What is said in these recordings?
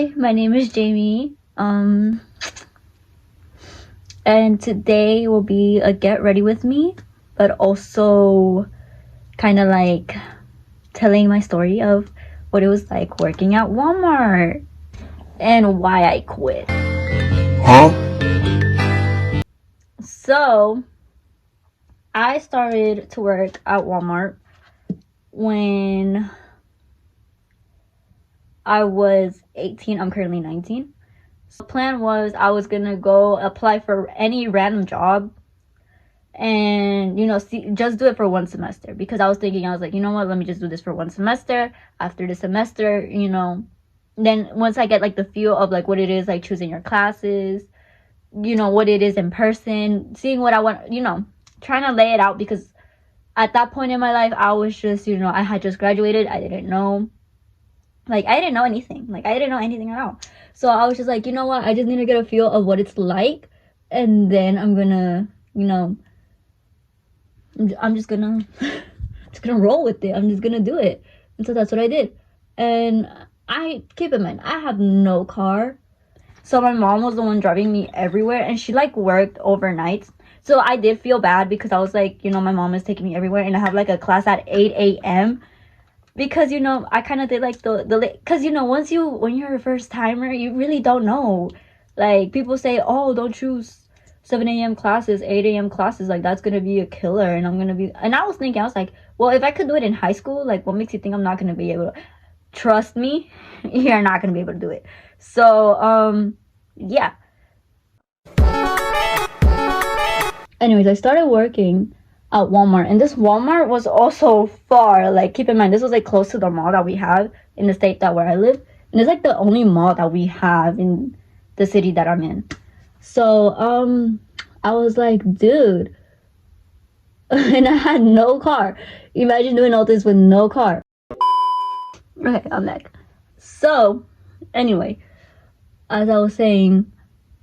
Hi, my name is Jamie. And today will be a get ready with me, but also kind of like telling my story of what it was like working at Walmart and why I quit. Huh? So, I started to work at Walmart when I was 18. I'm currently 19. So the plan was I was gonna go apply for any random job and just do it for one semester, because I was like, you know what, let me just do this for one semester. After the semester, then once I get like the feel of like what it is, like choosing your classes, what it is in person, seeing what I want, trying to lay it out, because at that point in my life I was just, I had just graduated. I didn't know anything. I didn't know anything at all. So I was just like, you know what, I just need to get a feel of what it's like, and then I'm gonna, I'm just gonna roll with it. I'm just gonna do it. And so that's what I did. And I keep in mind, I have no car. So my mom was the one driving me everywhere, and she like worked overnight. So I did feel bad, because I was like, my mom is taking me everywhere, and I have like a class at 8 a.m. Because I kind of did like the because when you're a first timer, you really don't know. Like, people say, oh, don't choose 7 a.m. classes, 8 a.m. classes, like that's gonna be a killer. And I was thinking, I was like, well, if I could do it in high school, like what makes you think I'm not gonna be able to? Trust me, you're not gonna be able to do it. So yeah. Anyways, I started working at Walmart, and this Walmart was also far. Like, keep in mind, this was like close to the mall that we have in the state where I live, and it's like the only mall that we have in the city that I'm in. So I was like, dude, and I had no car. Imagine doing all this with no car. Okay, I'm back. So anyway, as I was saying,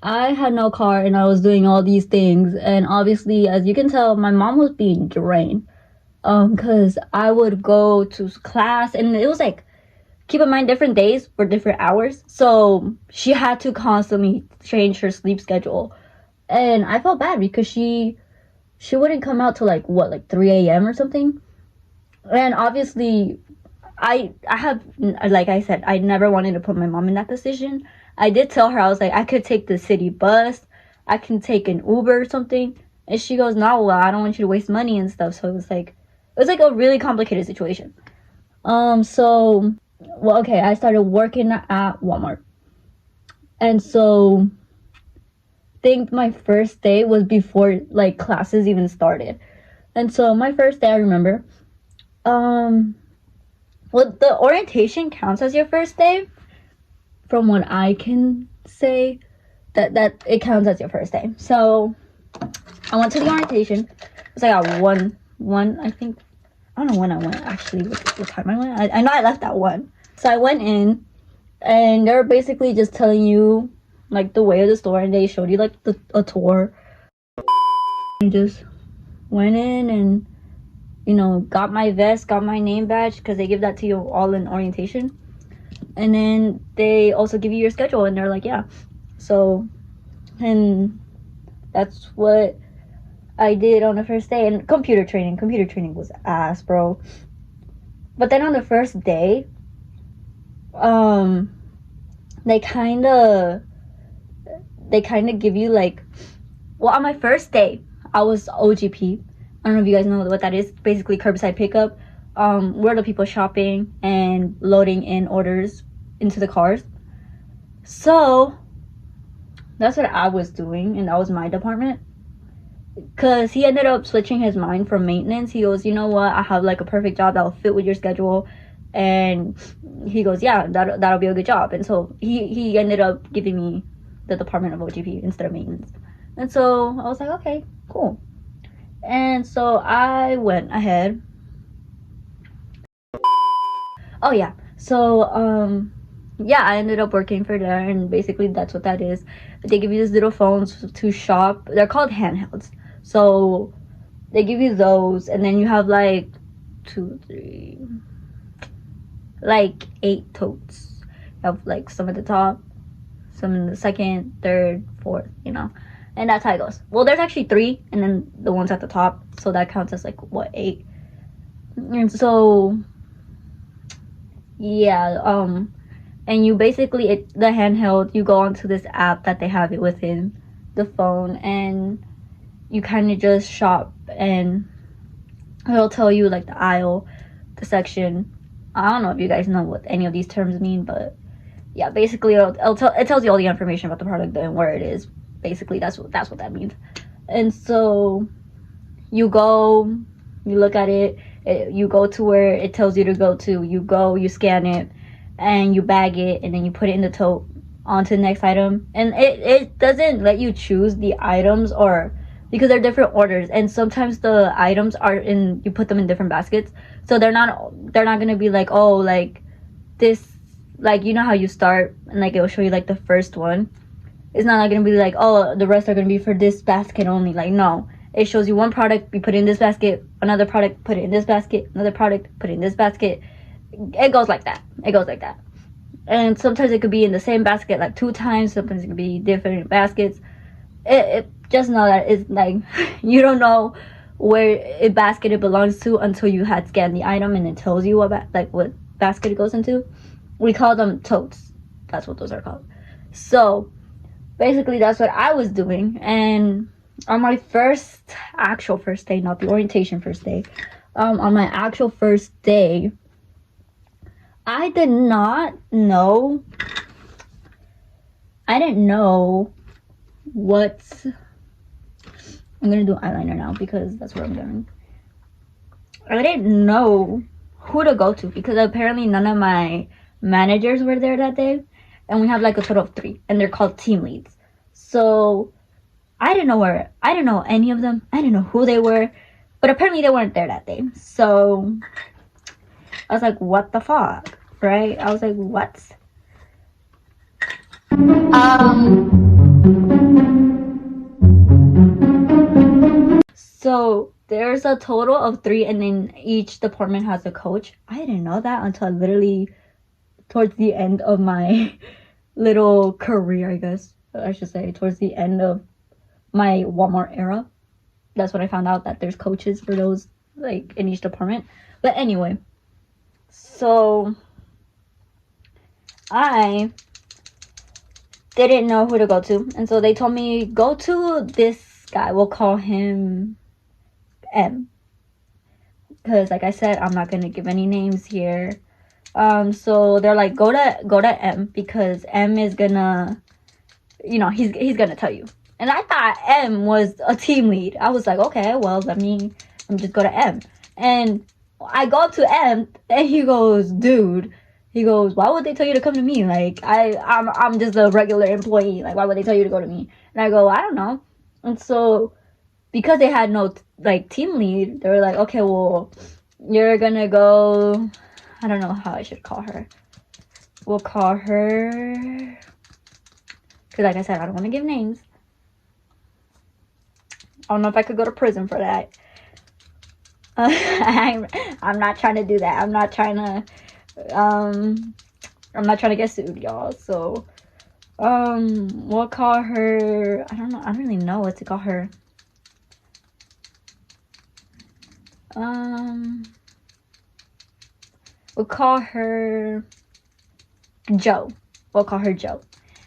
I had no car and I was doing all these things, and obviously, as you can tell, my mom was being drained. Because I would go to class, and it was like, keep in mind, different days for different hours. So she had to constantly change her sleep schedule. And I felt bad, because she wouldn't come out till like 3 a.m. or something. And obviously, I have, like I said, I never wanted to put my mom in that position. I did tell her, I was like, I could take the city bus, I can take an Uber or something. And she goes, no, well, I don't want you to waste money and stuff. So it was like a really complicated situation. So, well, okay, I started working at Walmart. And so I think my first day was before like classes even started. And so my first day, I remember, well, the orientation counts as your first day, from what I can say, that it counts as your first day. So I went to the orientation. It was like at one, I think. I don't know when I went, actually, what time I went. I know I left at 1. So I went in, and they're basically just telling you like the way of the store, and they showed you like a tour. And just went in and got my vest, got my name badge, because they give that to you all in orientation. And then they also give you your schedule, and they're like, yeah. So, and that's what I did on the first day. And computer training was ass, bro. But then on the first day, they kind of give you like, well, on my first day, I was OGP. I don't know if you guys know what that is. Basically, curbside pickup. Where the people shopping and loading in orders into the cars. So that's what I was doing, and that was my department. Because he ended up switching his mind from maintenance. He goes, you know what, I have like a perfect job that'll fit with your schedule. And he goes, yeah, that'll be a good job. And so he ended up giving me the department of OGP instead of maintenance. And so I was like, okay, cool. And so I went ahead. Oh yeah, so yeah, I ended up working for there, and basically that's what that is. They give you these little phones to shop. They're called handhelds. So they give you those, and then you have like 2, 3, like 8 totes. have like some at the top, some in the second, third, fourth, you know, and that's how it goes. Well, there's actually 3, and then the ones at the top, so that counts as like what, 8. And so yeah, and you basically the handheld, you go onto this app that they have it within the phone, and you kind of just shop, and it'll tell you like the aisle, the section. I don't know if you guys know what any of these terms mean, but yeah, basically it tells you all the information about the product and where it is. Basically, that's what that means. And so you go, you look at it, you go to where it tells you to go to. You go, you scan it, and you bag it, and then you put it in the tote onto the next item. And it doesn't let you choose the items, or because they're different orders, and sometimes the items are in, you put them in different baskets, so they're not gonna be like, oh, like this, like, you know how you start and like it will show you like the first one. It's not like gonna be like, oh, the rest are gonna be for this basket only. Like, no, it shows you one product, you put it in this basket, another product, put it in this basket, another product, put it in this basket. It goes like that. And sometimes it could be in the same basket like 2 times. Sometimes it could be different baskets. It just know that it's like you don't know where a basket it belongs to until you had scanned the item and it tells you what basket it goes into. We call them totes. That's what those are called. So basically that's what I was doing. And on my actual first day, not the orientation first day, on my actual first day, I didn't know what I'm gonna do. Eyeliner now because that's what I'm doing. I didn't know who to go to because apparently none of my managers were there that day, and we have like a total of 3, and they're called team leads. So I didn't know any of them. I didn't know who they were, but apparently they weren't there that day. So I was like, what the fuck, right? I was like, what? So there's a total of 3, and then each department has a coach. I didn't know that until literally towards the end of my little career, I guess I should say, towards the end of my Walmart era. That's when I found out that there's coaches for those, like, in each department. But anyway, so I didn't know who to go to, and so they told me, go to this guy, we'll call him M, because like I said, I'm not gonna give any names here. So they're like, go to M, because M is gonna, you know, he's gonna tell you. And I thought M was a team lead. I was like, okay, well, let me just go to M. And I go to M, and he goes, dude, he goes, why would they tell you to come to me? Like, I'm just a regular employee. Like, why would they tell you to go to me? And I go, I don't know. And so because they had no like team lead, they were like, okay, well, you're gonna go, I don't know how I should call her. We'll call her, because like I said, I don't want to give names. I don't know if I could go to prison for that. I'm not trying to do that. I'm not trying to get sued, y'all. So we'll call her, I don't know, I don't really know what to call her. We'll call her Joe.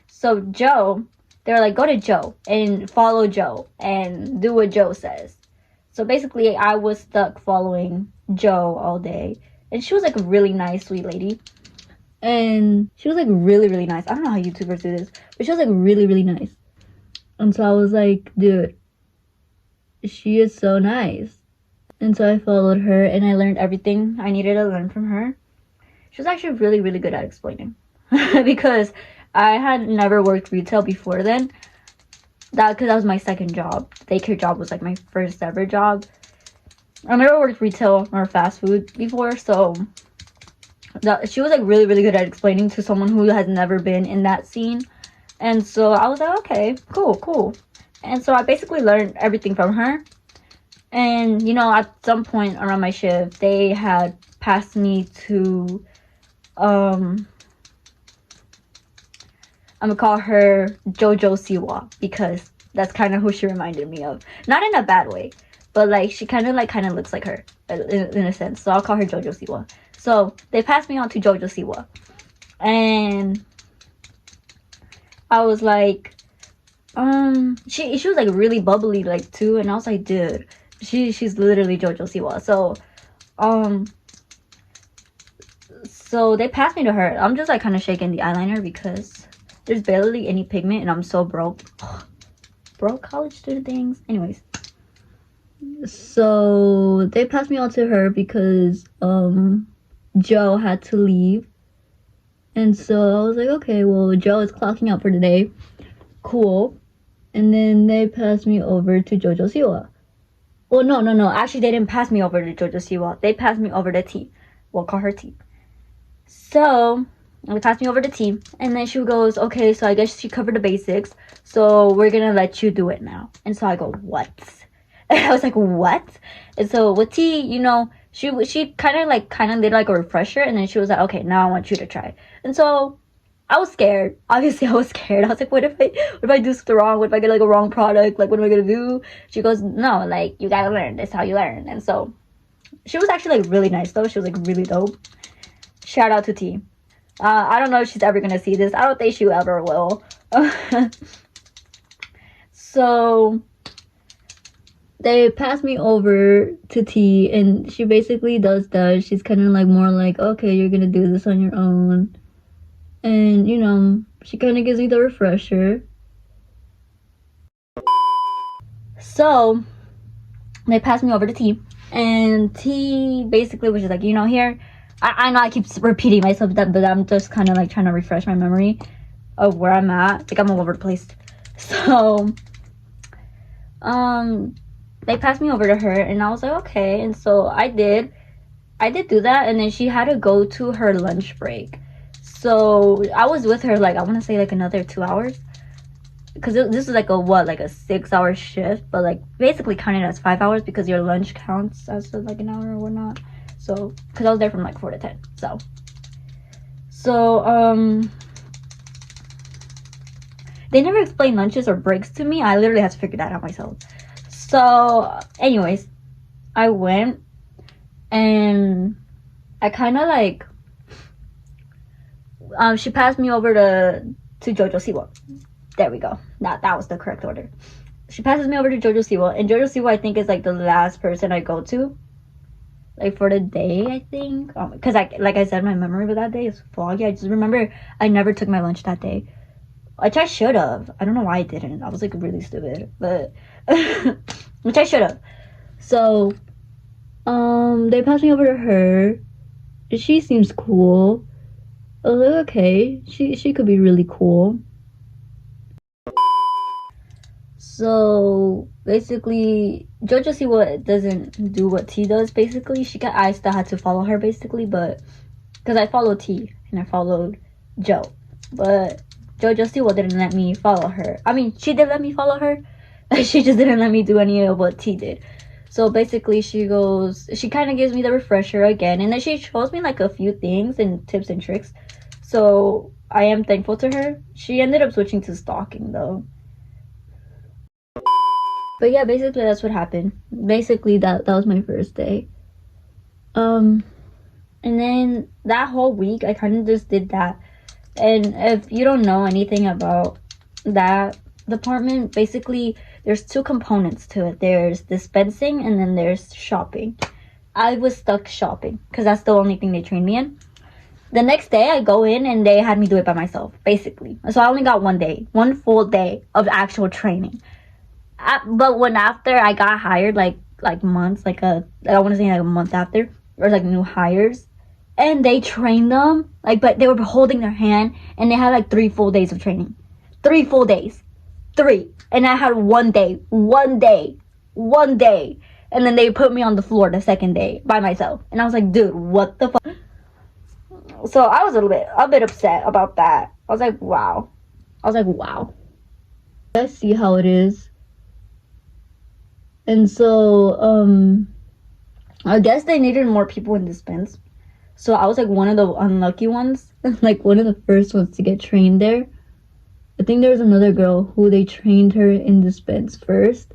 So Joe, they were like, go to Joe and follow Joe and do what Joe says. So basically, I was stuck following Joe all day. And she was like a really nice, sweet lady. And she was like really, really nice. I don't know how YouTubers do this, but she was like really, really nice. And so I was like, dude, she is so nice. And so I followed her, and I learned everything I needed to learn from her. She was actually really, really good at explaining. Because I had never worked retail before then. Because that was my second job. Daycare job was like my first ever job. I never worked retail or fast food before, so she was like really, really good at explaining to someone who has never been in that scene. And so I was like, okay, cool. And so I basically learned everything from her. And, you know, at some point around my shift, they had passed me to I'm gonna call her JoJo Siwa because that's kind of who she reminded me of. Not in a bad way, but like she kind of looks like her in a sense. So I'll call her JoJo Siwa. So they passed me on to JoJo Siwa, and I was like, she was like really bubbly like too, and I was like, dude, she's literally JoJo Siwa. So they passed me to her. I'm just like kind of shaking the eyeliner because there's barely any pigment, and I'm so broke. Broke college student things. Anyways, so they passed me on to her because Joe had to leave, and so I was like, okay, well, Joe is clocking out for today. Cool. And then they passed me over to JoJo Siwa. Well, no. Actually, they didn't pass me over to JoJo Siwa. They passed me over to T. We'll call her T. So they passed me over to T, and then she goes, okay, so I guess she covered the basics, so we're gonna let you do it now. And so I go, what? And I was like, what? And so with T, you know, she kind of did like a refresher, and then she was like, okay, now I want you to try. And so I was scared. Obviously, I was scared. I was like, what if I do something wrong? What if I get like a wrong product? Like, what am I gonna do? She goes, no, like, you gotta learn. That's how you learn. And so she was actually like really nice though. She was like really dope. Shout out to T. I don't know if she's ever gonna see this. I don't think she ever will. So they passed me over to T, and she basically does that. She's kind of like more like, okay, you're gonna do this on your own. And, you know, she kind of gives me the refresher. So, they passed me over to T. And T basically was just like, you know, here, I know I keep repeating myself, but I'm just kind of like trying to refresh my memory of where I'm at. Like, I'm all over the place. So, they passed me over to her, and I was like, okay. And so I did do that, and then she had to go to her lunch break. So I was with her like, I want to say like another 2 hours, because this is like a 6-hour shift, but like basically counted as 5 hours because your lunch counts as like an hour or whatnot. So because I was there from like 4 to 10. So they never explained lunches or breaks to me. I literally had to figure that out myself. So anyways, I went, and I kind of like, she passed me over to JoJo Siwa. There we go. That was the correct order. She passes me over to JoJo Siwa, and JoJo Siwa I think is like the last person I go to, like for the day, I think. Because like I said, my memory of that day is foggy. I just remember I never took my lunch that day, which I should have. I don't know why I didn't. I was like really stupid, but which I should have. So they passed me over to her. She seems cool. I was like, okay, she could be really cool. So basically, JoJo Siwa doesn't do what T does. Basically, I still had to follow her basically, but because I followed T and I followed Joe, but JoJo Siwa didn't let me follow her. I mean, she did let me follow her. She just didn't let me do any of what T did. So basically, she kind of gives me the refresher again, and then she shows me like a few things and tips and tricks. So I am thankful to her. She ended up switching to stalking though. But yeah, basically that's what happened. Basically that was my first day. And then that whole week I kind of just did that. And if you don't know anything about that department, basically there's 2 components to it. There's dispensing and then there's shopping. I was stuck shopping because that's the only thing they trained me in. The next day I go in and they had me do it by myself, basically. So I only got 1 full day of actual training. But when after I got hired, like months, I want to say like a month after, or like new hires, and they trained them, but they were holding their hand, and they had like 3 full days of training. 3 full days. 3. And I had 1 day. 1 day. 1 day. And then they put me on the floor the second day by myself. And I was like, dude, what the fuck? So I was a bit upset about that. I was like, wow. Let's see how it is. And so, I guess they needed more people in dispense. So I was like one of the unlucky ones. Like one of the first ones to get trained there. I think there was another girl who they trained her in dispense first.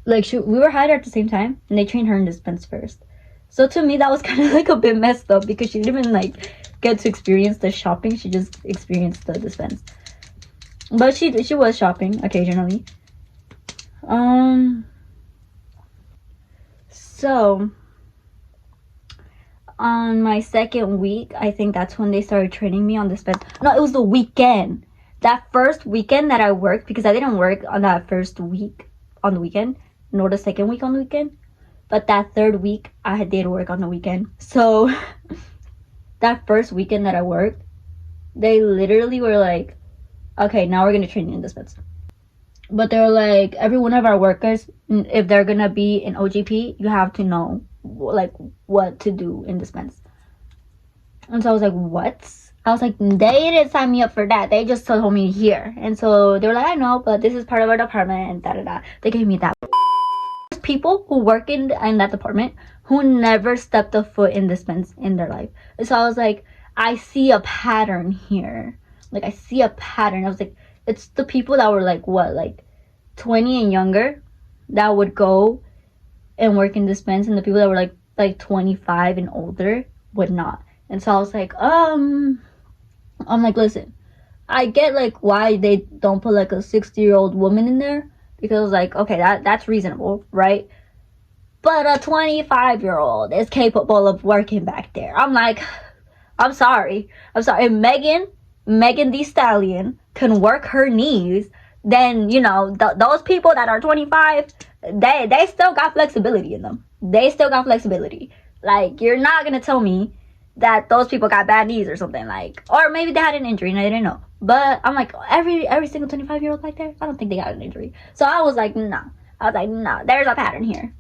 Like we were hired at the same time, and they trained her in dispense first. So to me, that was kind of like a bit messed up because she didn't even like get to experience the shopping. She just experienced the dispense. But she was shopping occasionally. So on my second week, I think that's when they started training me on dispense. No, it was the weekend. That first weekend that I worked, because I didn't work on that first week on the weekend, nor the second week on the weekend. But that third week, I did work on the weekend. So that first weekend that I worked, they literally were like, okay, now we're going to train you in dispense. But they were like, every one of our workers, if they're going to be in OGP, you have to know like what to do in dispense. And so I was like, what? I was like, they didn't sign me up for that. They just told me here. And so they were like, I know, but this is part of our department and da-da-da. They gave me that. There's people who work in that department who never stepped a foot in dispense in their life. And so I was like, I see a pattern here. Like, I see a pattern. I was like, it's the people that were like, what, like 20 and younger that would go and work in dispense, and the people that were like 25 and older would not. And so I was like, I'm like, listen, I get like why they don't put like a 60-year-old woman in there, because like, okay, that's reasonable, right? But a 25-year-old is capable of working back there. I'm like, I'm sorry. If Megan Thee Stallion can work her knees, then you know those people that are 25, they still got flexibility in them. They still got flexibility. Like, you're not gonna tell me that those people got bad knees or something, like, or maybe they had an injury and I didn't know. But I'm like, every single 25-year-old back there, I don't think they got an injury. So I was like, no. There's a pattern here.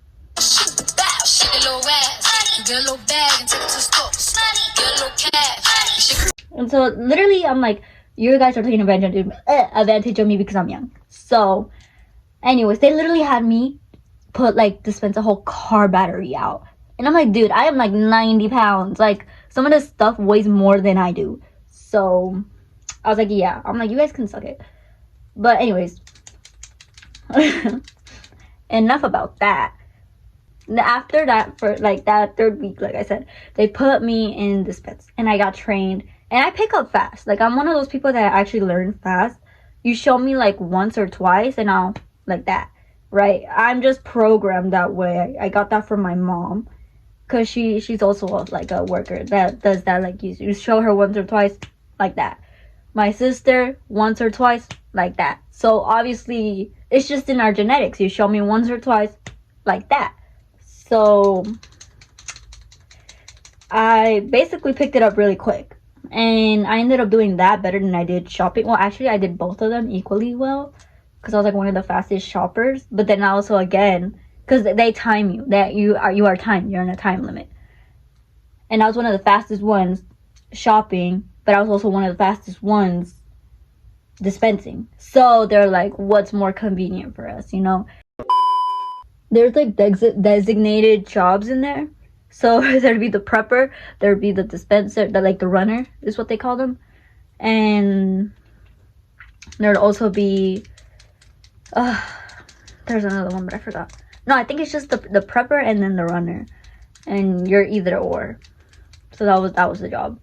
And so literally, I'm like, you guys are taking advantage of me because I'm young. So anyways, they literally had me dispense a whole car battery out. And I'm like, dude, I am like 90 pounds. Like, some of this stuff weighs more than I do. So I was like, yeah. I'm like, you guys can suck it. But anyways, enough about that. After that, for like that third week, like I said, they put me in dispense and I got trained, and I pick up fast. Like, I'm one of those people that actually learn fast. You show me like once or twice and I'll like that, right? I'm just programmed that way. I got that from my mom, because she's also like a worker that does that. Like, you show her once or twice, like that. My sister, once or twice, like that. So obviously it's just in our genetics. You show me once or twice, like that. So I basically picked it up really quick, and I ended up doing that better than I did shopping. Well, actually, I did both of them equally well, because I was like one of the fastest shoppers. But then also, again, because they time you, that you are timed, you're in a time limit. And I was one of the fastest ones shopping, but I was also one of the fastest ones dispensing. So they're like, what's more convenient for us, you know? There's like designated jobs in there. So there'd be the prepper, there'd be the dispenser, the runner is what they call them. And there'd also be, there's another one, but I forgot. No, I think it's just the prepper and then the runner. And you're either or. So that was the job.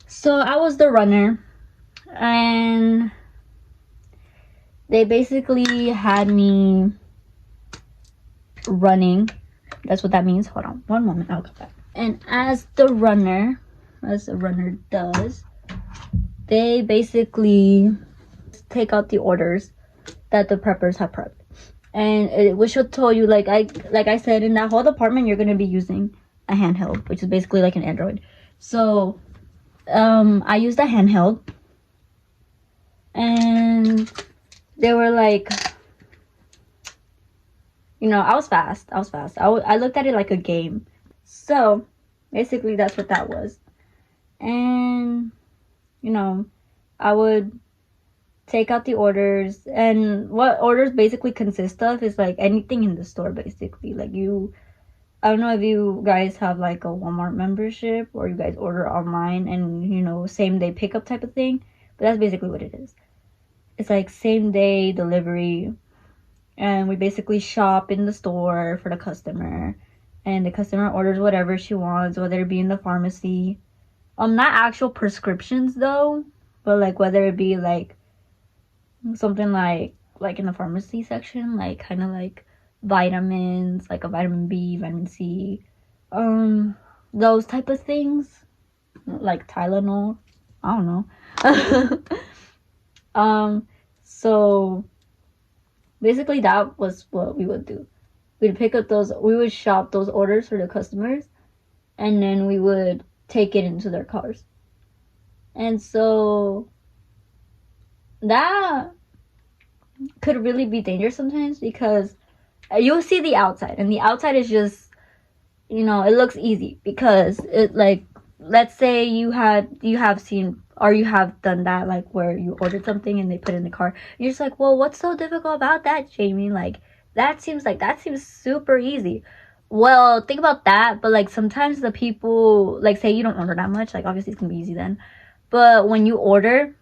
So I was the runner, and they basically had me running. That's what that means. Hold on one moment, I'll come back. And as a runner does, they basically take out the orders that the preppers have prepped. And we should tell you, like I said, in that whole department, you're going to be using a handheld, which is basically like an Android. So I used a handheld, and they were like, you know, I was fast. I looked at it like a game. So basically that's what that was. And, you know, I would take out the orders, and what orders basically consist of is like anything in the store, basically. Like, you I don't know if you guys have like a Walmart membership or you guys order online and, you know, same day pickup type of thing. But that's basically what it is. It's like same day delivery. And we basically shop in the store for the customer. And the customer orders whatever she wants, whether it be in the pharmacy. Not actual prescriptions though, but like whether it be like something like in the pharmacy section, like kind of like vitamins, like a vitamin B, vitamin C, those type of things, like Tylenol. I don't know. So basically that was what we would do. We'd pick up those, we would shop those orders for the customers, and then we would take it into their cars. And so that could really be dangerous sometimes because you'll see the outside, and the outside is just, you know, it looks easy because it, like, let's say you have seen or you have done that, like where you ordered something and they put it in the car. You're just like, well, what's so difficult about that, Jamie? Like that seems super easy. Well, think about that, but like sometimes the people, like say you don't order that much, like obviously it's gonna be easy then. But when you order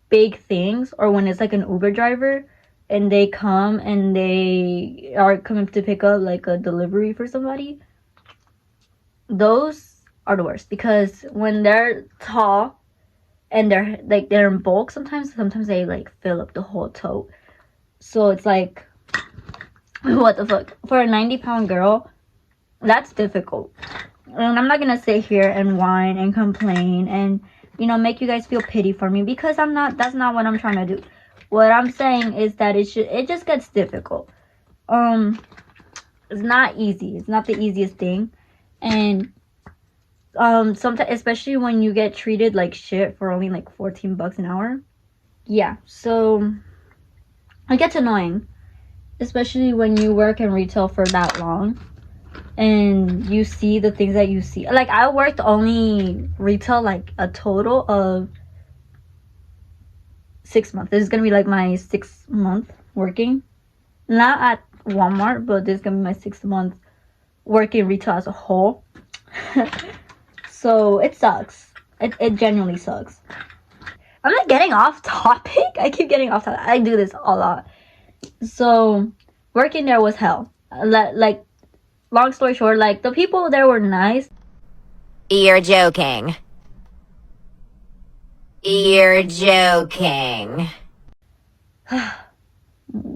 big things, or when it's like an Uber driver and they come and they are coming to pick up like a delivery for somebody, those are the worst because when they're tall and they're in bulk, sometimes they like fill up the whole tote. So it's like, what the fuck, for a 90-pound girl, that's difficult. And I'm not gonna sit here and whine and complain and, you know, make you guys feel pity for me, because that's not what I'm trying to do. What I'm saying is that it just gets difficult. It's not easy. It's not the easiest thing. And sometimes, especially when you get treated like shit for only like $14 an hour. Yeah, so it gets annoying, especially when you work in retail for that long and you see the things that you see. Like, I worked only retail like a total of 6 months. This is gonna be like my 6th month working, not at Walmart, but this is gonna be my 6th month working retail as a whole. So it sucks. It genuinely sucks. I'm not getting off topic. I keep getting off topic. I do this a lot. So working there was hell. Like, long story short, like, the people there were nice. You're joking. You're joking.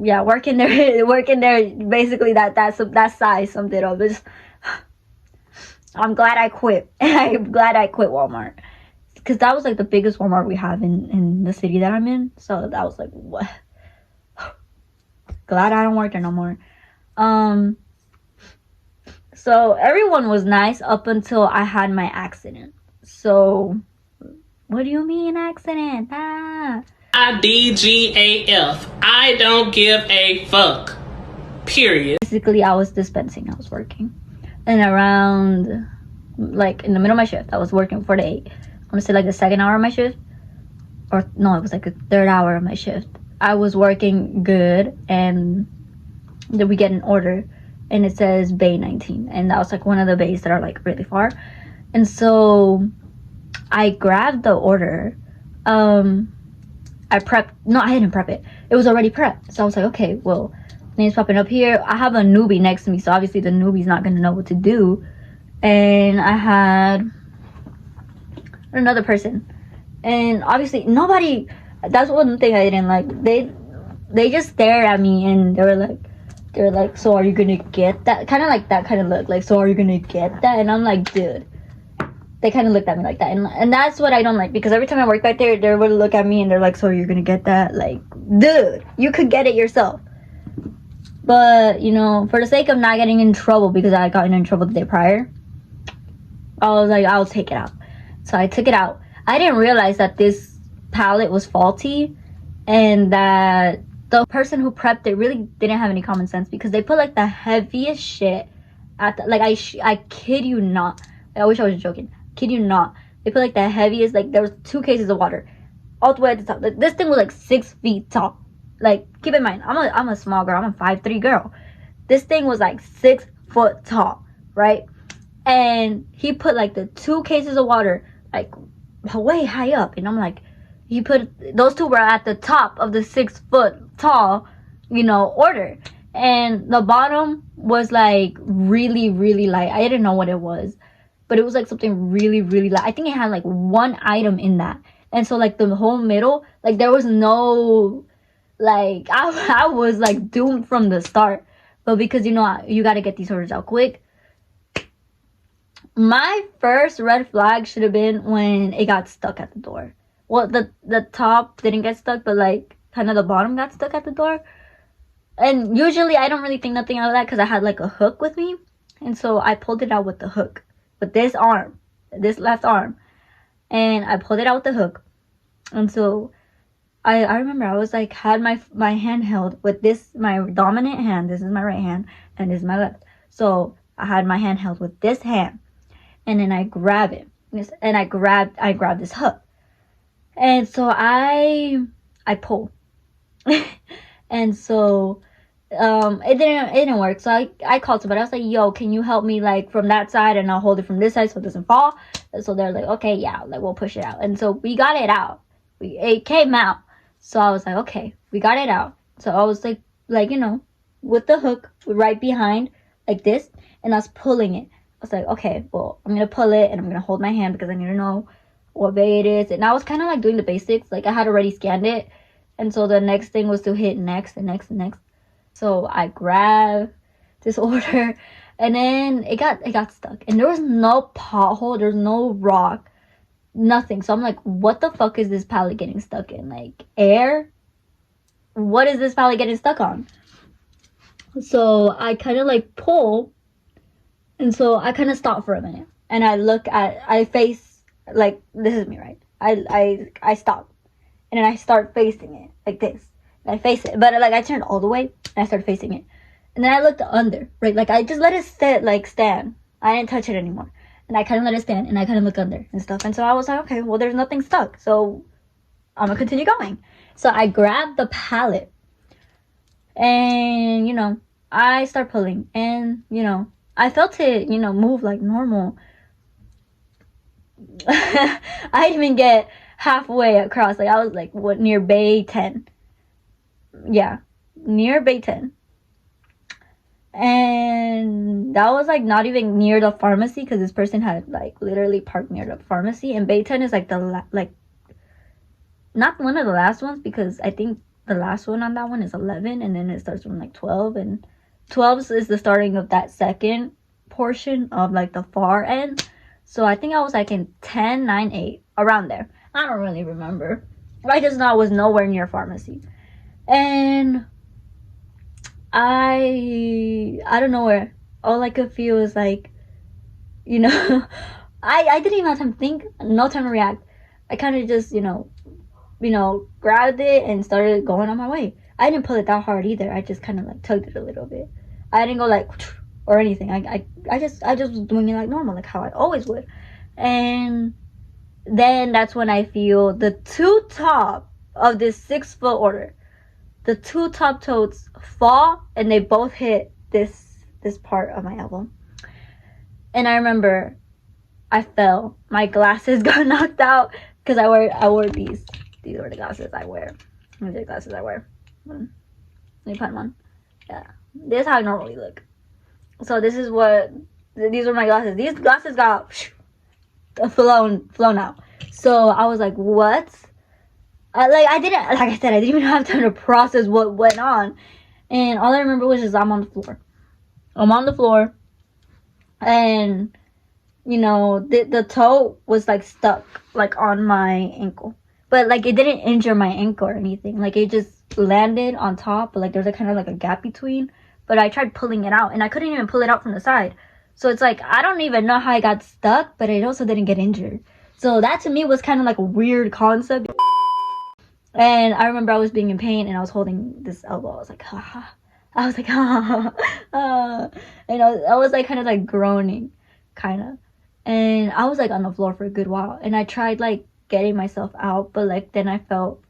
Yeah, working there, basically that size summed it up. I'm glad I quit. I'm glad I quit Walmart, because that was like the biggest Walmart we have in the city that I'm in. So that was like, what? Glad I don't work there no more. So everyone was nice up until I had my accident. So, what do you mean accident? IDGAF. I don't give a fuck. Period. Basically, I was dispensing. I was working. And around, like, in the middle of my shift, I was working 4 to 8. I want to say, like, the 2nd hour of my shift. Or, no, it was, like, the 3rd hour of my shift. I was working good, and then we get an order. And it says Bay 19. And that was, like, one of the bays that are, like, really far. And so I grabbed the order. I didn't prep it. It was already prepped. So I was like, okay, well, name's popping up here. I have a newbie next to me, so obviously the newbie's not gonna know what to do. And I had another person, and obviously nobody. That's one thing I didn't like. They just stared at me, and they were like, so are you gonna get that? Kind of like that kind of look, like, so are you gonna get that? And I'm like, dude. They kind of looked at me like that, and that's what I don't like, because every time I work back there, they would look at me and they're like, so you're gonna get that? Like, dude, you could get it yourself. But, you know, for the sake of not getting in trouble, because I got in trouble the day prior, I was like, I'll take it out. So I took it out. I didn't realize that this pallet was faulty, and that the person who prepped it really didn't have any common sense, because they put like the heaviest shit at the, like, I kid you not. I wish I was joking. Kid you not. They put like the heaviest, like, there was 2 cases of water all the way at the top. Like, this thing was like 6 feet tall. Like, keep in mind, I'm a small girl. I'm a 5'3" girl. This thing was like 6 foot tall, right? And he put like the 2 cases of water like way high up, and I'm like, he put those 2 were at the top of the 6 foot tall, order, and the bottom was like really, really light. I didn't know what it was, but it was like something really, really light. I think it had like 1 item in that, and so like the whole middle, like there was no, like I was like doomed from the start. But because you got to get these orders out quick. My first red flag should have been when it got stuck at the door. Well, the top didn't get stuck, but like kind of the bottom got stuck at the door. And usually I don't really think nothing of that because I had like a hook with me, and so I pulled it out with the hook, with this arm, this left arm, and I pulled it out with the hook. And so I remember I was like, had my hand held with this, my dominant hand. This is my right hand, and this is my left. So I had my hand held with this hand, and then I grab it, and I grab this hook, and so I pull, and so it didn't work. So I called somebody. I was like, yo, can you help me like from that side, and I'll hold it from this side so it doesn't fall. And so they're like, okay, yeah, like we'll push it out. And so we got it out. It came out. So I was like, okay, we got it out. So I was like with the hook right behind like this, and I was pulling it. I was like, okay, well, I'm gonna pull it, and I'm gonna hold my hand because I need to know what bay it is. And I was kind of like doing the basics. Like I had already scanned it, and so the next thing was to hit next and next and next. So I grabbed this order, and then it got stuck, and there was no pothole, there's no rock, nothing. So I'm like, what the fuck is this pallet getting stuck in? Like air? What is this pallet getting stuck on? So I kind of like pull, and so I kind of stop for a minute, and I face, like, this is me, right? I stop, and then I start facing it like this. And I face it, but like I turned all the way, and I started facing it, and then I looked under, right? Like I just let it stand. I didn't touch it anymore, and I kind of let it stand, and I kind of look under and stuff. And so I was like, okay, well, there's nothing stuck, so I'm gonna continue going. So I grabbed the pallet, and I start pulling, and I felt it move like normal. I didn't even get halfway across. Like I was like near bay 10. Yeah, near bay 10. And that was like not even near the pharmacy, because this person had like literally parked near the pharmacy. And bay 10 is like not one of the last ones, because I think the last one on that one is 11, and then it starts from like 12, and 12 is the starting of that second portion of like the far end. So I think I was like in 10, 9, 8, around there. I don't really remember. I just know I was nowhere near pharmacy. And I don't know where. All I could feel was like, I didn't even have time to think, no time to react. I kind of just, grabbed it and started going on my way. I didn't pull it that hard either. I just kind of like tugged it a little bit. I didn't go like or anything. I just was doing it like normal, like how I always would. And then that's when I feel the 2 top of this 6 foot order, the 2 top totes fall, and they both hit this part of my elbow. And I remember I fell. My glasses got knocked out because I wore these. These are the glasses I wear. These are the glasses I wear. Let me put them on. Yeah, this is how I normally look. So these were my glasses. These glasses got flown out. So I was like, what? I didn't even have time to process what went on. And all I remember was just I'm on the floor. I'm on the floor. And, the toe was like stuck like on my ankle. But like it didn't injure my ankle or anything. Like it just landed on top. But like there's a kind of like a gap between. But I tried pulling it out, and I couldn't even pull it out from the side. So it's like, I don't even know how I got stuck, but it also didn't get injured. So that to me was kind of like a weird concept. And I remember I was being in pain, and I was holding this elbow. I was like, ah. I was like, ah. And I was like kind of like groaning, kind of. And I was like on the floor for a good while. And I tried like getting myself out, but like then I felt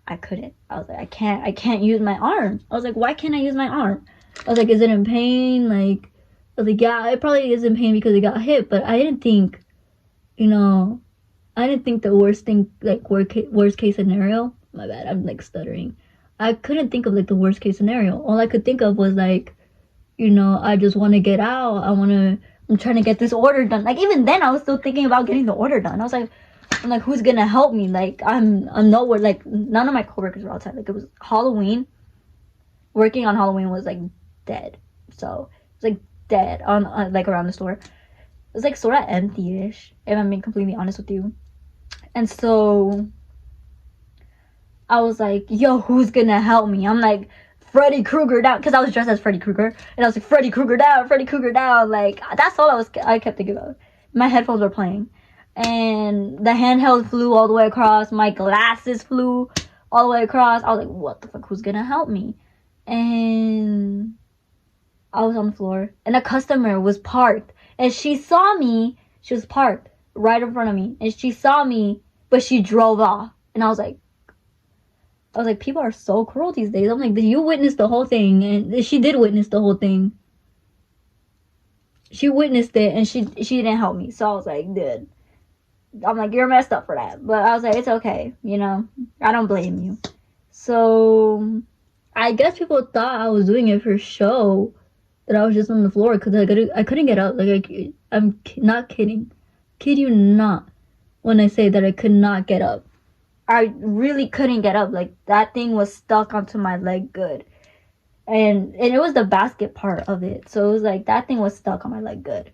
I couldn't. I was like, I can't use my arm. I was like, why can't I use my arm? I was like, is it in pain? Like, I was like, yeah, it probably is in pain because it got hit, but I didn't think, I didn't think the worst thing, like worst case scenario. My bad, I'm like stuttering. I couldn't think of like the worst case scenario. All I could think of was like, I just want to get out. I'm trying to get this order done. Like even then, I was still thinking about getting the order done. I'm like, who's gonna help me? Like I'm nowhere. Like none of my coworkers were outside. Like it was Halloween. Working on Halloween was like dead. So it was like dead on like around the store. It was like sort of empty-ish, if I'm being completely honest with you. And so I was like, yo, who's gonna help me? I'm like, Freddy Krueger down, because I was dressed as Freddy Krueger, and I was like, Freddy Krueger down, Freddy Krueger down. Like that's all I kept thinking about. My headphones were playing, and the handheld flew all the way across. My glasses flew all the way across. I was like, what the fuck? Who's gonna help me? And I was on the floor, and a customer was parked, and she saw me. She was parked right in front of me, and she saw me, but she drove off, and I was like, people are so cruel these days. I'm like, you witnessed the whole thing, and she did witness the whole thing. She witnessed it, and she didn't help me. So I was like, dude, I'm like, you're messed up for that. But I was like, it's okay, I don't blame you. So I guess people thought I was doing it for show, that I was just on the floor because I couldn't get up. Like I'm not kidding, kid you not, when I say that I could not get up. I really couldn't get up. Like that thing was stuck onto my leg good. And it was the basket part of it. So it was like that thing was stuck on my leg good.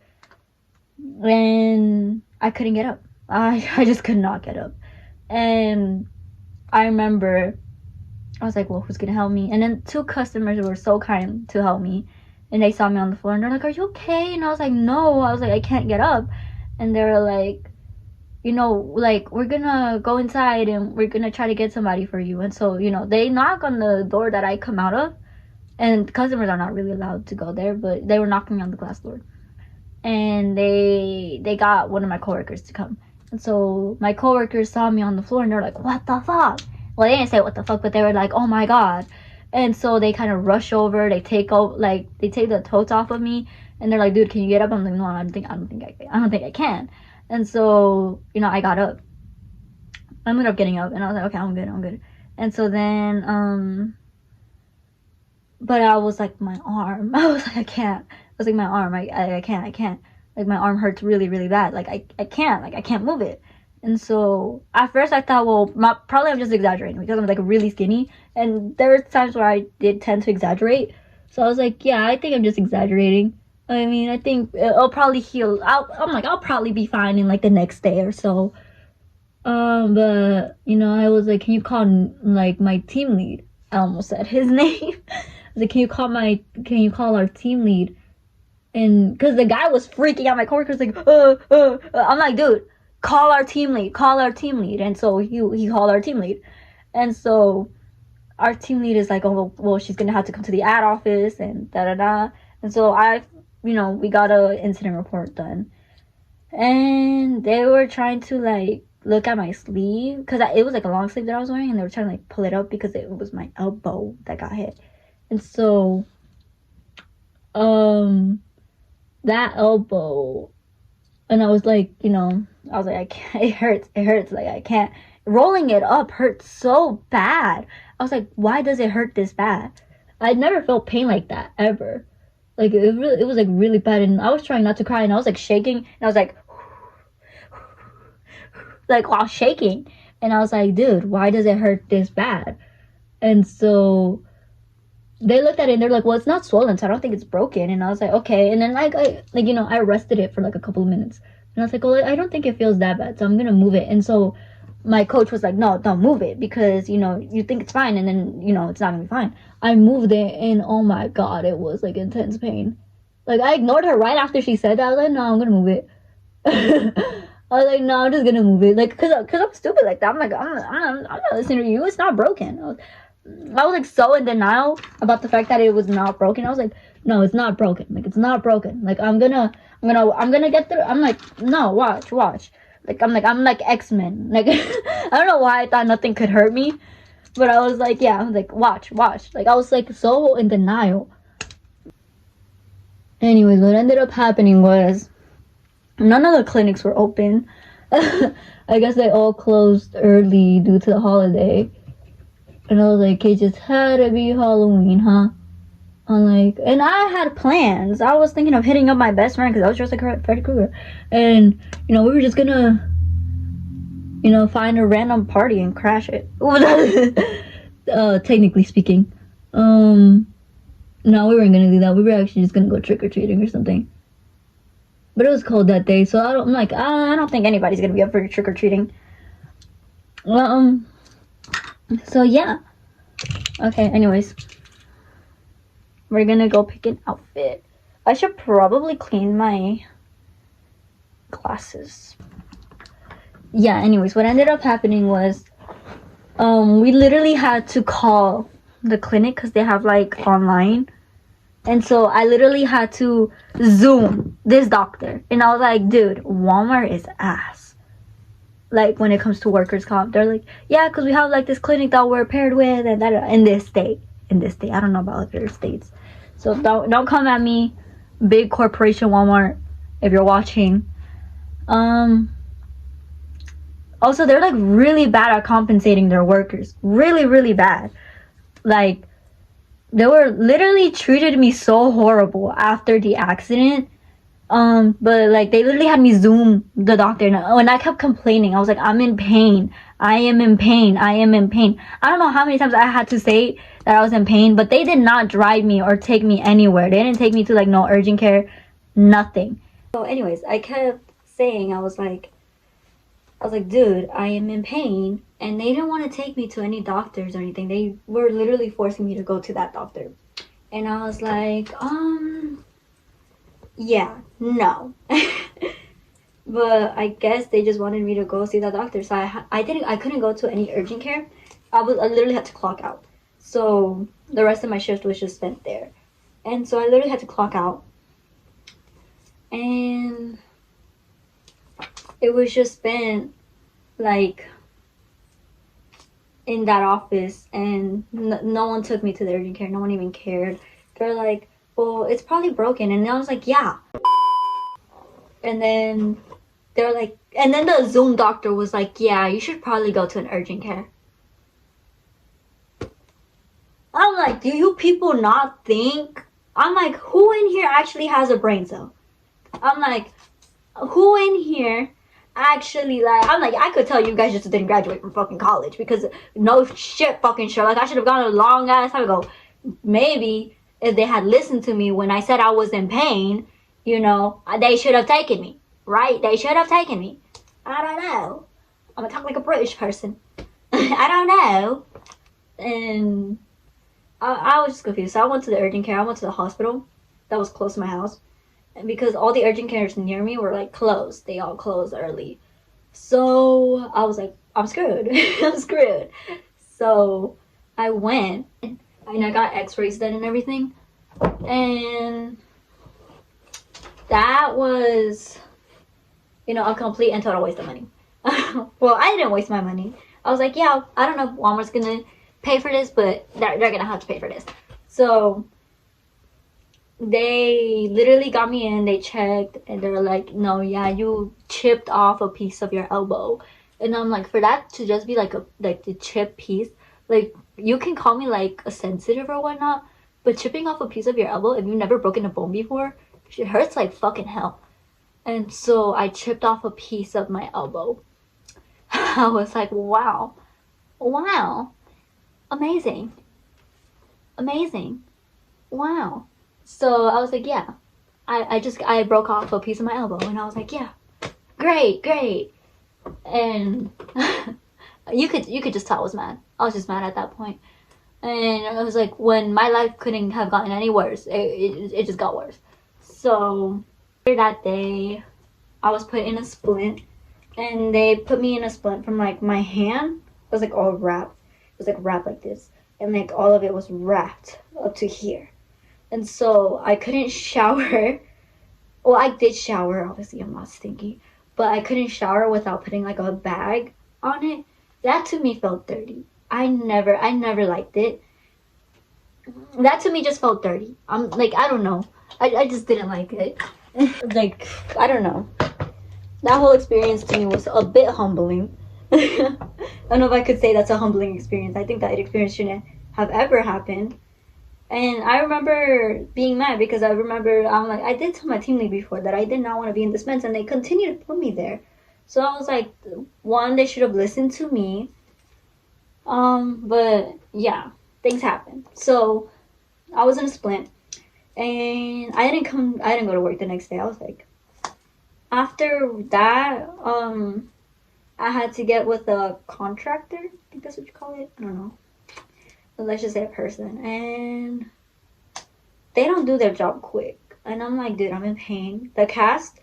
And I couldn't get up. I just could not get up. And I remember I was like, well, who's gonna help me? And then 2 customers were so kind to help me. And they saw me on the floor and they're like, are you okay? And I was like, no. I was like, I can't get up. And they were like, like, we're gonna go inside and we're gonna try to get somebody for you. And so, they knock on the door that I come out of, and customers are not really allowed to go there, but they were knocking on the glass door. And they got one of my coworkers to come. And so my coworkers saw me on the floor and they're like, what the fuck? Well, they didn't say what the fuck, but they were like, oh my god. And so they kind of rush over, they take the totes off of me, and they're like, dude, can you get up? I'm like, no, I don't think I can. And so, I got up. I ended up getting up, and I was like, okay, I'm good. And so then, but I was like, my arm. I was like, I can't. I was like, my arm. I can't. Like, my arm hurts really, really bad. Like, I can't. Like, I can't move it. And so, at first I thought, well, probably I'm just exaggerating because I'm, like, really skinny. And there were times where I did tend to exaggerate. So I was like, yeah, I think I'm just exaggerating. I mean, I think it'll probably heal. I'll probably be fine in like the next day or so. But I was like, can you call like my team lead? I almost said his name. I was like, can you call our team lead? And because the guy was freaking out, my coworker was like, I'm like, dude, call our team lead. And so he called our team lead, and so our team lead is like, oh well, she's gonna have to come to the ad office and da da da. And so we got a incident report done, and they were trying to like look at my sleeve because it was like a long sleeve that I was wearing, and they were trying to like pull it up because it was my elbow that got hit. And so that elbow, and I was like, I can't, it hurts, like I can't, rolling it up hurts so bad. I was like, why does it hurt this bad? I'd never felt pain like that ever. Like, it was, like, really bad, and I was trying not to cry, and I was, like, shaking, and I was, like, while shaking, and I was like, dude, why does it hurt this bad? And so they looked at it, and they're like, well, it's not swollen, so I don't think it's broken, and I was like, okay, and then, I rested it for, like, a couple of minutes, and I was like, well, I don't think it feels that bad, so I'm gonna move it. And so my coach was like, no, don't move it, because, you think it's fine, and then, it's not gonna be fine. I moved it, and oh my god, it was, like, intense pain. Like, I ignored her right after she said that. I was like, no, I'm gonna move it. I was like, no, I'm just gonna move it. Like, cause I'm stupid like that. I'm like, I'm not listening to you. It's not broken. I was, like, so in denial about the fact that it was not broken. I was like, no, it's not broken. Like, it's not broken. Like, I'm gonna get through. I'm like, no, watch. Like, I'm like X-Men. Like, I don't know why I thought nothing could hurt me. But I was like, yeah, I was like, watch. Like, I was, like, so in denial. Anyways, what ended up happening was none of the clinics were open. I guess they all closed early due to the holiday. And I was like, it just had to be Halloween, huh? I'm like, and I had plans. I was thinking of hitting up my best friend because I was dressed like Freddy Krueger. And, we were just gonna, find a random party and crash it. Technically speaking. No, we weren't gonna do that. We were actually just gonna go trick-or-treating or something. But it was cold that day, so I don't think anybody's gonna be up for trick-or-treating. So yeah. Okay, anyways. We're gonna go pick an outfit. I should probably clean my glasses. Yeah, anyways, what ended up happening was we literally had to call the clinic because they have like online. And so I literally had to Zoom this doctor. And I was like, dude, Walmart is ass. Like, when it comes to workers' comp, they're like, yeah, because we have like this clinic that we're paired with and that in this state. I don't know about other states. So don't come at me, big corporation Walmart, if you're watching. Also, they're like really bad at compensating their workers. Really, really bad. Like, they were literally treated me so horrible after the accident. But like they literally had me Zoom the doctor, and I kept complaining, I was like, I'm in pain. I am in pain. I am in pain. I don't know how many times I had to say that I was in pain, but they did not drive me or take me anywhere. They didn't take me to like no urgent care, nothing. So anyways, I kept saying, I was like, dude, I am in pain. And they didn't want to take me to any doctors or anything. They were literally forcing me to go to that doctor. And I was like, yeah, no. But I guess they just wanted me to go see the doctor. So I couldn't go to any urgent care. I literally had to clock out. So the rest of my shift was just spent there. And so I literally had to clock out. And it was just spent like in that office, and no one took me to the urgent care. No one even cared. They're like, well, it's probably broken. And I was like, yeah. And then they're like, and then the Zoom doctor was like, yeah, you should probably go to an urgent care. I'm like, do you people not think? I'm like, who in here actually has a brain cell? I'm like, who in here actually, like, I'm like, I could tell you guys just didn't graduate from fucking college, because no shit fucking sure. Like, I should have gone a long ass time ago. Maybe if they had listened to me when I said I was in pain, they should have taken me, right? They should have taken me. I don't know. I'm gonna talk like a British person. I don't know. And I was just confused. So I went to the urgent care. I went to the hospital that was close to my house. And because all the urgent cares near me were like closed. They all closed early. So I was like, I'm screwed. I'm screwed. So I went and I got x-rays done and everything. And that was, a complete and total waste of money. Well, I didn't waste my money. I was like, yeah, I don't know if Walmart's gonna pay for this, but they're gonna have to pay for this. So they literally got me in, they checked, and they were like, no, yeah, you chipped off a piece of your elbow. And I'm like, for that to just be like the chip piece, like, you can call me like a sensitive or whatnot, but chipping off a piece of your elbow, if you've never broken a bone before, it hurts like fucking hell. And so I chipped off a piece of my elbow. I was like, wow, amazing, wow. So I was like, yeah, I broke off a piece of my elbow, and I was like, yeah, great. And you could just tell I was mad. I was just mad at that point. And I was like, when my life couldn't have gotten any worse, it just got worse. So that day, I was put in a splint, and they put me in a splint from like my hand. It was like all wrapped. It was like wrapped like this, and like all of it was wrapped up to here. And so I couldn't shower. Well, I did shower. Obviously, I'm not stinky. But I couldn't shower without putting like a bag on it. That to me felt dirty. I never liked it. that to me just felt dirty. I'm like, I don't know. I just didn't like it. Like, I don't know. That whole experience to me was a bit humbling. I don't know if I could say that's a humbling experience. I think that experience shouldn't have ever happened. And I remember being mad because I remember I'm like, I did tell my team lead before that I did not want to be in dispense, and they continued to put me there. So I was like, one, they should have listened to me. But yeah, things happen. So I was in a splint, and I didn't go to work the next day. I was like, after that, I had to get with a contractor. I think that's what you call it. I don't know. But let's just say a person, and they don't do their job quick. And I'm like, dude, I'm in pain. The cast,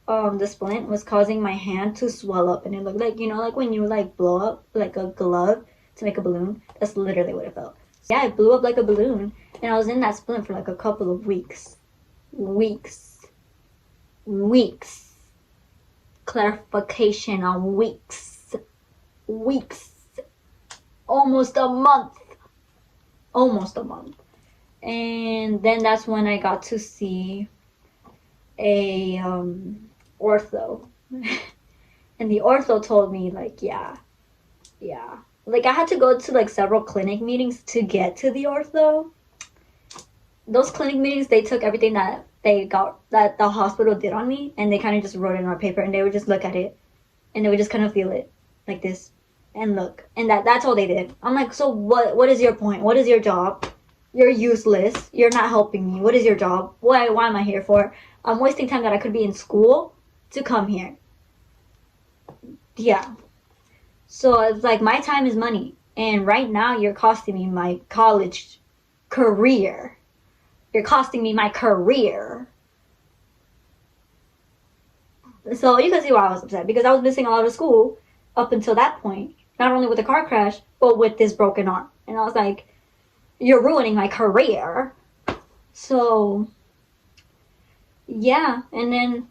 the splint was causing my hand to swell up, and it looked like, you know, like when you like blow up like a glove to make a balloon. That's literally what it felt. So yeah, it blew up like a balloon, and I was in that splint for like a couple of weeks. Clarification on weeks. Almost a month. And then that's when I got to see a ortho. And the ortho told me, like, yeah. Like, I had to go to like several clinic meetings to get to the ortho. Those clinic meetings, they took everything that that the hospital did on me, and they kind of just wrote it on paper, and they would just look at it, and they would just kind of feel it like this and look, and that's all they did. I'm like, so what is your point? What is your job? You're useless. You're not helping me. What is your job? Why am I here for? I'm wasting time that I could be in school to come here. Yeah. So it's like, my time is money, and right now you're costing me my college career. You're costing me my career. So you can see why I was upset, because I was missing a lot of school up until that point. Not only with the car crash, but with this broken arm. And I was like, you're ruining my career. So, yeah. And then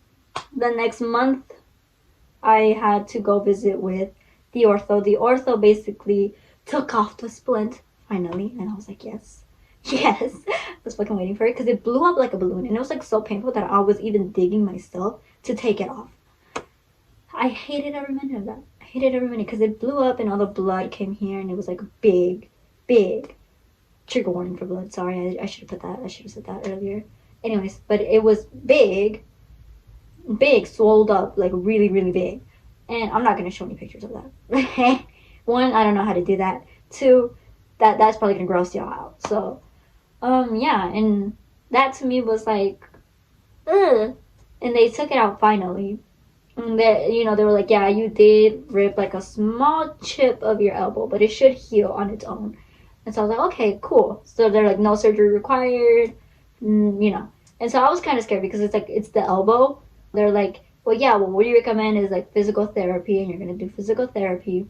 the next month, I had to go visit with the ortho. The ortho basically took off the splint, finally. And I was like, yes. I was fucking waiting for it, because it blew up like a balloon. And it was like so painful that I was even digging myself to take it off. I hated every minute of that. I hated every minute, because it blew up and all the blood came here, and it was like big trigger warning for blood. Sorry, I should have said that earlier. Anyways, but it was big, swelled up, like really big. And I'm not gonna show any pictures of that. One, I don't know how to do that. Two, that's probably gonna gross y'all out. So, yeah, and that to me was like, ugh. And they took it out finally. And they were like, yeah, you did rip like a small chip of your elbow, but it should heal on its own. And so I was like, okay, cool. So they're like, no surgery required, And so I was kind of scared, because it's like, it's the elbow. They're like, well, yeah, well, what do you recommend is like physical therapy, and you're going to do physical therapy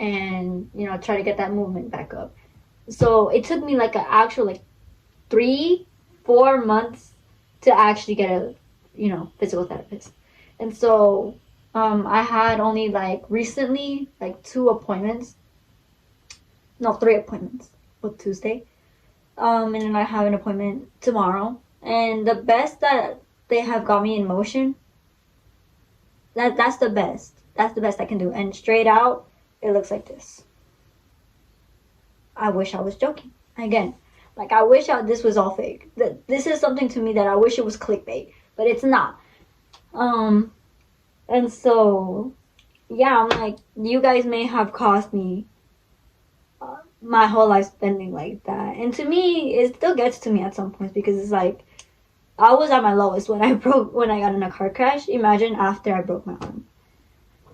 and, try to get that movement back up. So it took me like an actual like 3-4 months to actually get a, physical therapist. And so I had only like recently like 3 appointments with Tuesday. And then I have an appointment tomorrow. And the best that they have got me in motion, that's the best. That's the best I can do. And straight out, it looks like this. I wish I was joking. Again, like, I wish this was all fake. This is something to me that I wish it was clickbait, but it's not. And so, yeah, I'm like, you guys may have cost me my whole life spending like that. And to me, it still gets to me at some points, because it's like, I was at my lowest when I got in a car crash. Imagine after I broke my arm.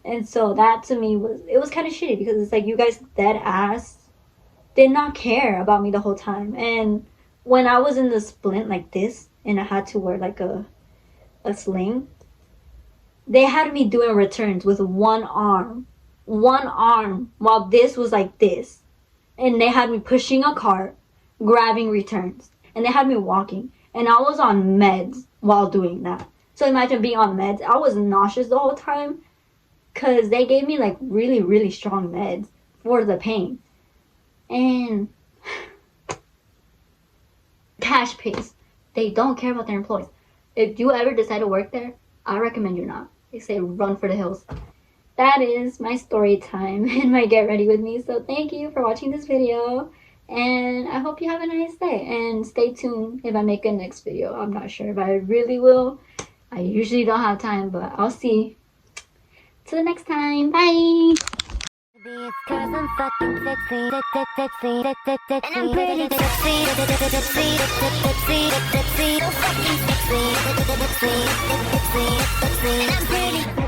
And so that to me was kind of shitty, because it's like, you guys dead ass did not care about me the whole time. And when I was in the splint like this, and I had to wear like a sling, they had me doing returns with one arm while this was like this. And they had me pushing a cart, grabbing returns, and they had me walking. And I was on meds while doing that. So imagine being on meds. I was nauseous the whole time, because they gave me like really strong meds for the pain. And cash pays. They don't care about their employees. If you ever decide to work there, I recommend you not. They say run for the hills. That is my story time and my get ready with me. So thank you for watching this video. And I hope you have a nice day. And stay tuned if I make a next video. I'm not sure if I really will. I usually don't have time, but I'll see. Till the next time. Bye. Cause I'm fucking sexy, and I'm pretty sexy, so fucking sexy, and I'm pretty